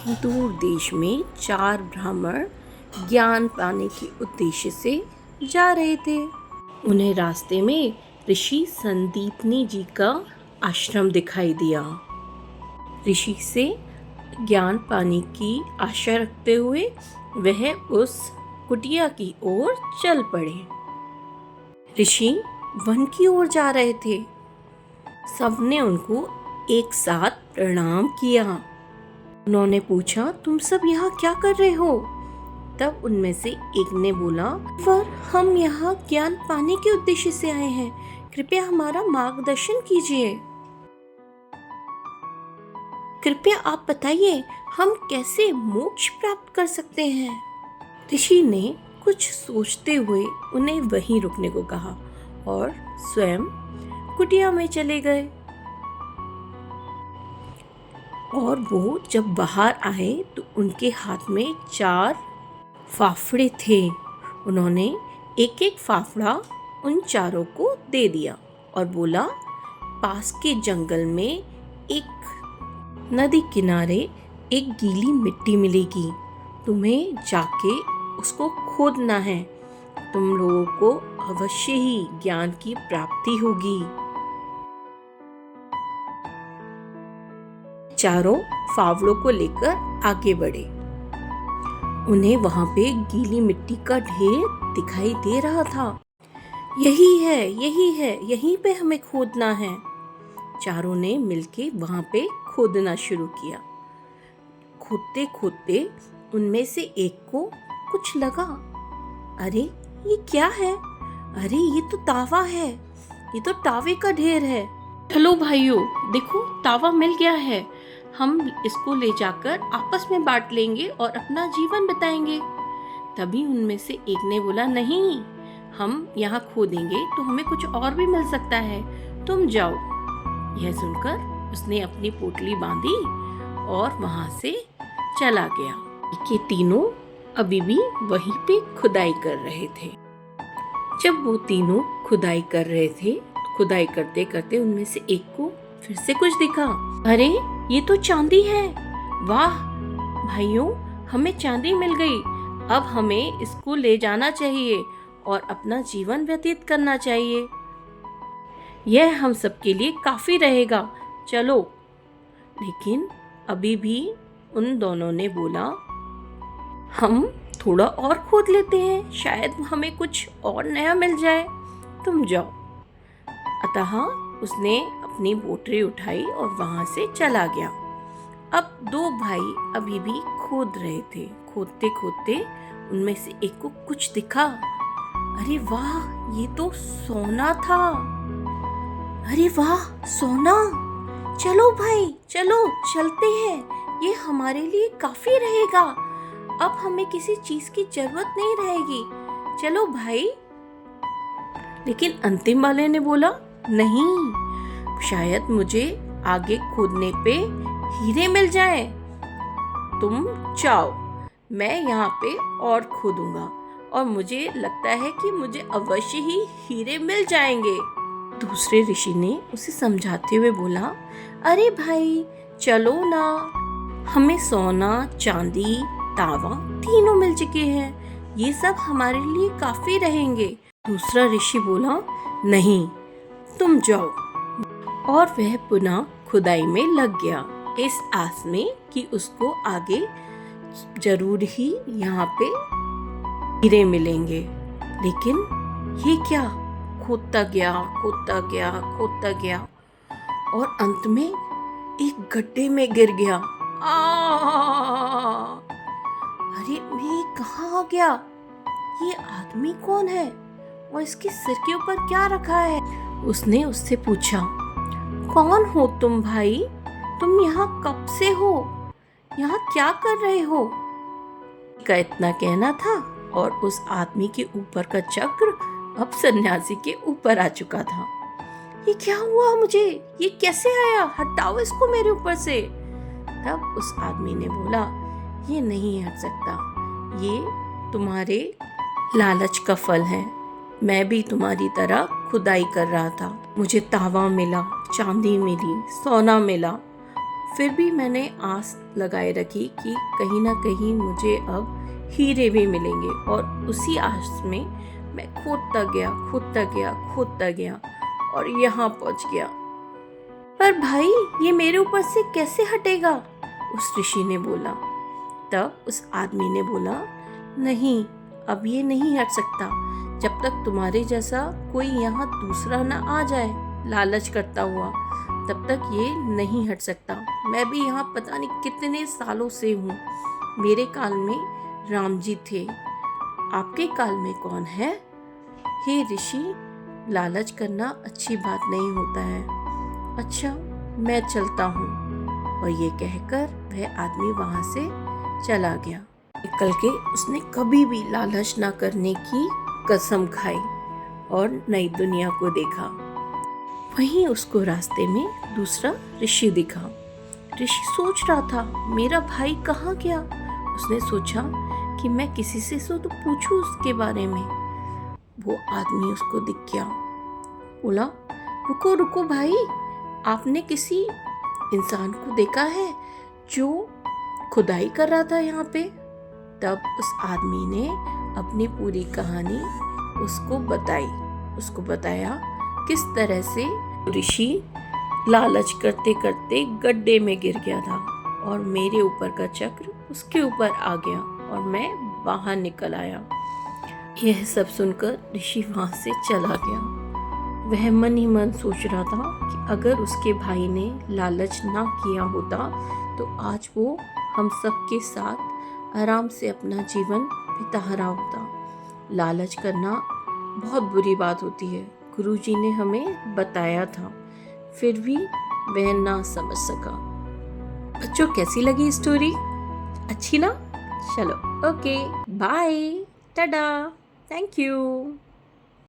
कहीं दूर देश में चार ब्राह्मण ज्ञान पाने के उद्देश्य से जा रहे थे। उन्हें रास्ते में ऋषि संदीपनी जी का आश्रम दिखाई दिया। ऋषि से ज्ञान पाने की आशा रखते हुए वह उस कुटिया की ओर चल पड़े। ऋषि वन की ओर जा रहे थे। सबने उनको एक साथ प्रणाम किया। उन्होंने पूछा, तुम सब यहाँ क्या कर रहे हो? तब उनमें से एक ने बोला, पर हम यहाँ ज्ञान पाने के उद्देश्य से आए हैं, कृपया हमारा मार्गदर्शन कीजिए। कृपया आप बताइए, हम कैसे मोक्ष प्राप्त कर सकते हैं? ऋषि ने कुछ सोचते हुए उन्हें वहीं रुकने को कहा और स्वयं कुटिया में चले गए। और वो जब बाहर आए तो उनके हाथ में 4 फाफड़े थे। उन्होंने एक एक फाफड़ा उन चारों को दे दिया और बोला, पास के जंगल में एक नदी किनारे एक गीली मिट्टी मिलेगी। तुम्हें जाके उसको खोदना है। तुम लोगों को अवश्य ही ज्ञान की प्राप्ति होगी। चारों फावड़ों को लेकर आगे बढ़े। उन्हें वहां पे गीली मिट्टी का ढेर दिखाई दे रहा था। यही है, यही है, यहीं पे हमें खोदना है। चारों ने मिलके वहां पे खोदना शुरू किया। खोदते खोदते उनमें से एक को कुछ लगा, अरे ये क्या है? अरे ये तो तावा है, ये तो तावे का ढेर है। चलो भाइयों, देखो तावा मिल गया है। हम इसको ले जाकर आपस में बांट लेंगे और अपना जीवन बिताएंगे। तभी उनमें से एक ने बोला, नहीं, हम यहाँ खोदेंगे तो हमें कुछ और भी मिल सकता है, तुम जाओ। यह सुनकर उसने अपनी पोटली बांधी और वहां से चला गया। ये तीनों अभी भी वहीं पे खुदाई कर रहे थे। जब वो तीनों खुदाई कर रहे थे, खुदाई करते करते उनमें से एक को फिर से कुछ दिखा। अरे ये तो चांदी है। वाह भाइयों, हमें चांदी मिल गई। अब हमें इसको ले जाना चाहिए और अपना जीवन व्यतीत करना चाहिए। यह हम सबके लिए काफी रहेगा, चलो। लेकिन अभी भी उन दोनों ने बोला, हम थोड़ा और खोद लेते हैं, शायद हमें कुछ और नया मिल जाए, तुम जाओ। अतः उसने अपनी बोटरी उठाई और वहां से चला गया। अब 2 भाई अभी भी खोद रहे थे। खोदते खोदते उनमें से एक को कुछ दिखा। अरे वाह, ये तो सोना था। अरे वाह, सोना! चलो भाई, चलो चलते हैं, ये हमारे लिए काफी रहेगा। अब हमें किसी चीज की जरूरत नहीं रहेगी, चलो भाई। लेकिन अंतिम वाले ने बोला, नहीं, शायद मुझे आगे खोदने पे हीरे मिल जाए। तुम जाओ, मैं यहाँ पे और खोदूंगा और मुझे लगता है कि मुझे अवश्य ही हीरे मिल जाएंगे। दूसरे ऋषि ने उसे समझाते हुए बोला, अरे भाई चलो ना, हमें सोना, चांदी, तावा तीनों मिल चुके हैं, ये सब हमारे लिए काफी रहेंगे। दूसरा ऋषि बोला, नहीं, तुम जाओ। और वह पुनः खुदाई में लग गया, इस आस में कि उसको आगे जरूर ही यहाँ पे हीरे मिलेंगे। लेकिन ये क्या, खोदता गया, खोदता गया, खोदता गया और अंत में एक गड्ढे में गिर गया। अरे मैं कहाँ आ गया? ये आदमी कौन है और इसके सिर के ऊपर क्या रखा है? उसने उससे पूछा, कौन हो तुम भाई? तुम यहाँ कब से हो? यहाँ क्या कर रहे हो? का इतना कहना था और उस आदमी के ऊपर का चक्र अब सन्यासी के ऊपर आ चुका था। ये क्या हुआ मुझे? ये कैसे आया? हटाओ इसको मेरे ऊपर से। तब उस आदमी ने बोला, ये नहीं हट सकता, ये तुम्हारे लालच का फल है। मैं भी तुम्हारी तरह खुदाई कर रहा था, मुझे तावा मिला, चांदी मिली, सोना मिला, फिर भी मैंने आस लगाए रखी कि कहीं ना कहीं मुझे अब हीरे भी मिलेंगे, और उसी आस में मैं खोदता गया, खोदता गया, खोदता गया और यहाँ पहुँच गया। पर भाई, ये मेरे ऊपर से कैसे हटेगा? उस ऋषि ने बोला। तब उस आदमी ने बोला, नहीं, अब ये नहीं हट सकता जब तक तुम्हारे जैसा कोई यहाँ दूसरा ना आ जाए लालच करता हुआ, तब तक ये नहीं हट सकता। मैं भी यहाँ पता नहीं कितने सालों से हूँ। मेरे काल में राम जी थे, आपके काल में कौन है? हे ऋषि, लालच करना अच्छी बात नहीं होता है। अच्छा, मैं चलता हूँ। और ये कहकर वह आदमी वहां से चला गया। निकल के उसने कभी भी लालच ना करने की कसम खाई और नई दुनिया को देखा। वहीं उसको रास्ते में दूसरा ऋषि दिखा। ऋषि सोच रहा था, मेरा भाई कहाँ गया? उसने सोचा कि मैं किसी से तो पूछूं उसके बारे में। वो आदमी उसको दिख गया। बोला, रुको रुको भाई, आपने किसी इंसान को देखा है जो खुदाई कर रहा था यहाँ पे? तब उस आदमी ने अपनी पूरी कहानी उसको बताई। उसको बताया किस तरह से ऋषि लालच करते करते गड्ढे में गिर गया था और मेरे ऊपर का चक्र उसके ऊपर आ गया और मैं बाहर निकल आया। यह सब सुनकर ऋषि वहां से चला गया। वह मन ही मन सोच रहा था कि अगर उसके भाई ने लालच ना किया होता तो आज वो हम सब के साथ आराम से अपना जीवन बिता रहा होता। लालच करना बहुत बुरी बात होती है, गुरुजी ने हमें बताया था, फिर भी वह ना समझ सका। बच्चों, कैसी लगी स्टोरी? अच्छी ना? चलो, okay, bye, tata, thank you.